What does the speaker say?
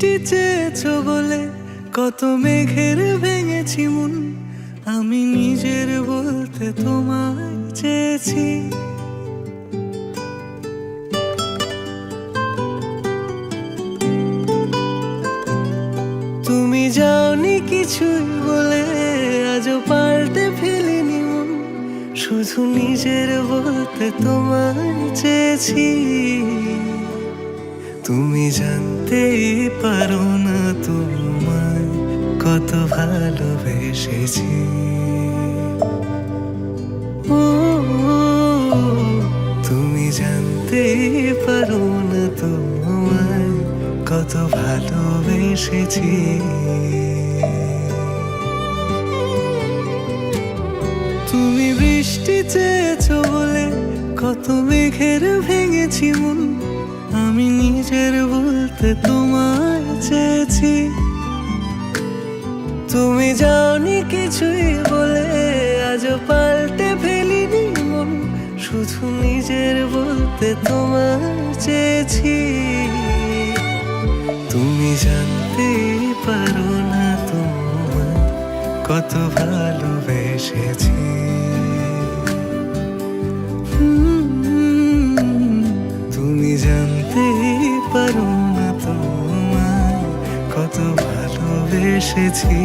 বৃষ্টি চেয়েছো বলে কত মেঘের ভেঙেছি মন, আমি নিজের বলতে তোমায় চেয়েছি। তুমি যাওনি কিছুই বলে আজও পাল্টে ফেলিনি মন, শুধু নিজের বলতে তোমায় চেয়েছি। তুমি জানতেই পারো না তোমায় কত ভালোবেসেছি। ও তুমি জানতেই পারো না তোমায় কত ভালোবেসেছি। তুমি বৃষ্টি চেয়েছো বলে কত মেঘের ভেঙেছি মন, আমি নিজের বলতে তোমায় চেয়েছি। তুমি যাওনি কিছুই বলে আজও পাল্টে ফেলিনি মন, শুধু নিজের বলতে তোমায় চেয়েছি। তুমি জানতেই পারো না তোমায় কত ভালোবেসেছি। তুমি জানতেই পারো না তোমায় কত ভালোবেসেছি।